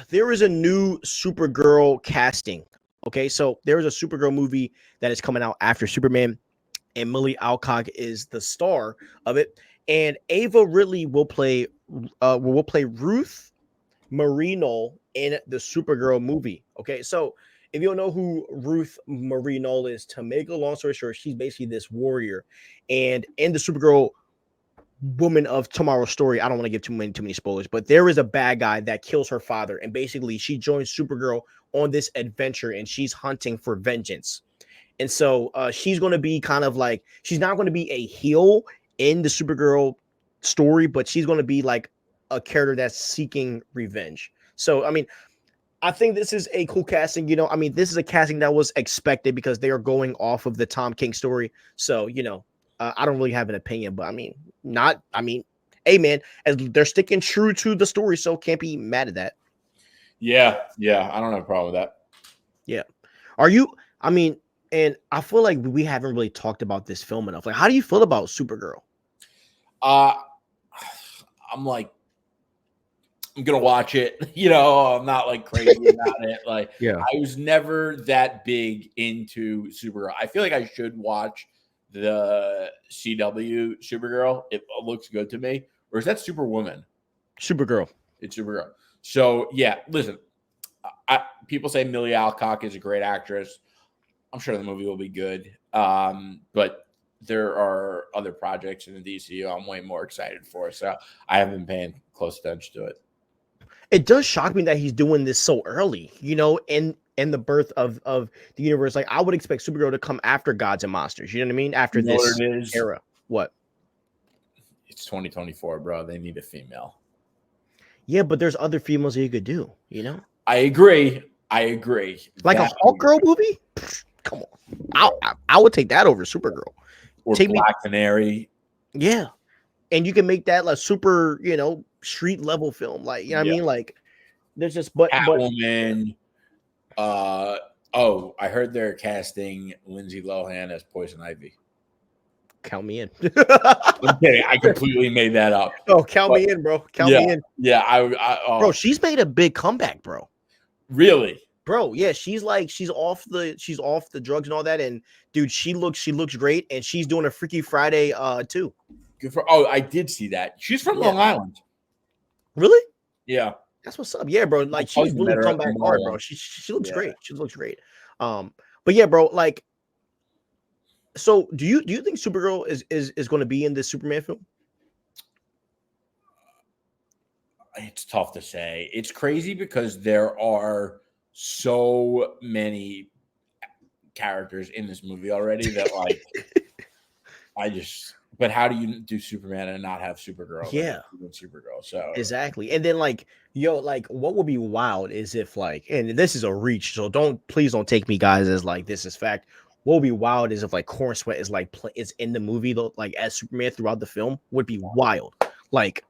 there is a new Supergirl casting. Okay, so there is a Supergirl movie that is coming out after Superman, and Millie Alcock is the star of it. And Ava Ridley will play Ruth Marino in the Supergirl movie. Okay, so if you don't know who Ruth Marino is, to make a long story short, she's basically this warrior, and in the Supergirl Woman of Tomorrow's story, I don't want to give too many spoilers, but there is a bad guy that kills her father, and basically she joins Supergirl on this adventure, and she's hunting for vengeance. And so she's going to be kind of like, she's not going to be a heel in the Supergirl story, but she's going to be like a character that's seeking revenge. So I mean, I think this is a cool casting. I mean, this is a casting that was expected because they are going off of the Tom King story. So I don't really have an opinion, but I mean, hey man, as they're sticking true to the story, so can't be mad at that. Yeah, I don't have a problem with that. Yeah, are you? I mean, and I feel like we haven't really talked about this film enough. Like, how do you feel about Supergirl? I'm like, I'm gonna watch it. I'm not like crazy about it. Like, Yeah, I was never that big into Supergirl. I feel like I should watch the CW Supergirl. It looks good to me. Or is that Superwoman? Supergirl. It's Supergirl. So yeah, listen. People say Millie Alcock is a great actress. I'm sure the movie will be good. But there are other projects in the DCU I'm way more excited for. So I haven't been paying close attention to it. It does shock me that he's doing this so early, in the birth of the universe. Like, I would expect Supergirl to come after Gods and Monsters. You know what I mean? After this era. What? It's 2024, bro. They need a female. Yeah, but there's other females that you could do, I agree. Like a Hulk Girl movie? Come on. I would take that over Supergirl. Or Black Canary. Yeah. And you can make that like super, street level film. Like, you know what I mean? Like, there's just Catwoman. I heard they're casting Lindsay Lohan as Poison Ivy. Count me in. I'm kidding. I completely made that up. Oh, count me in, bro. Count me in. Yeah, bro, she's made a big comeback, bro. Really? Bro, yeah, she's off the drugs and all that, and dude, she looks great, and she's doing a Freaky Friday too. Good I did see that. She's from Long Island. Really? Yeah. That's what's up. Yeah, bro. Like, she's really come back hard, bro. She looks great. She looks great. But yeah, bro, like, so do you think Supergirl is going to be in this Superman film? It's tough to say. It's crazy because there are so many characters in this movie already that like but how do you do Superman and not have Supergirl? Yeah. Supergirl. So exactly. And then like, what would be wild is if like, and this is a reach, so please don't take me guys as like this is fact. What would be wild is if like Corn Sweat is like is in the movie though, like as Superman throughout the film would be wild. Like,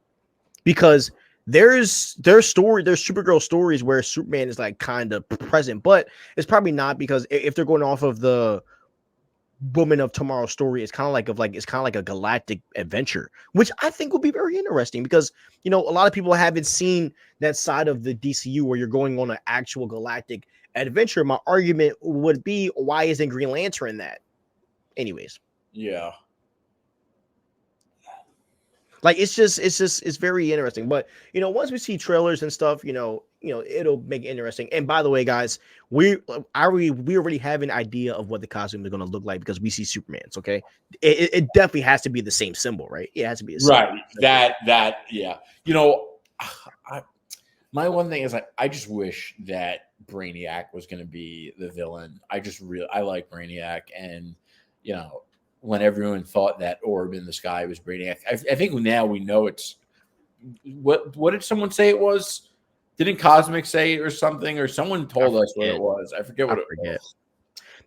because there's Supergirl stories where Superman is like kind of present, but it's probably not, because if they're going off of the Woman of Tomorrow's story, it's kind of like a galactic adventure, which I think will be very interesting because a lot of people haven't seen that side of the DCU where you're going on an actual galactic adventure. My argument would be, why isn't Green Lantern in that? Anyways, yeah. Like, it's very interesting. But once we see trailers and stuff, it'll make it interesting. And by the way, guys, we already have an idea of what the costume is going to look like because we see Superman's. Okay, it definitely has to be the same symbol, right? It has to be the same right. That yeah. My one thing is I just wish that Brainiac was going to be the villain. I like Brainiac, and when everyone thought that orb in the sky was Brainiac. I think now we know it's what did someone say it was? Didn't Cosmic say it or something? Or someone told us what it was. I forget what it was.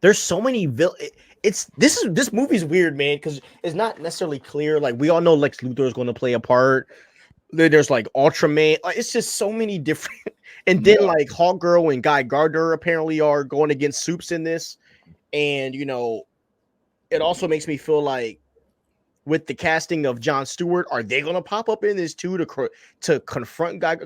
There's so many this movie's weird, man, because it's not necessarily clear. Like, we all know Lex Luthor is going to play a part. There's like Ultraman. Like, it's just so many different. And then like Hawkgirl and Guy Gardner apparently are going against Supes in this, and it also makes me feel like with the casting of Jon Stewart, are they going to pop up in this too to confront Guy?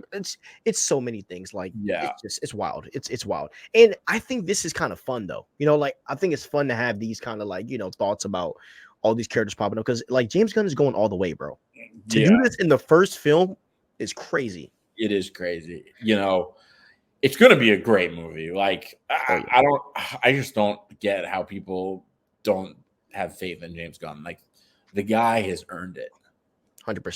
It's so many things. Like Yeah, it's wild. It's wild. And I think this is kind of fun though. Like I think it's fun to have these kind of like thoughts about all these characters popping up because like James Gunn is going all the way, bro. To do yeah, this in the first film is crazy. it is crazy. It's going to be a great movie. Like Oh yeah, I just don't get how people don't have faith in James Gunn. Like the guy has earned it. 100%.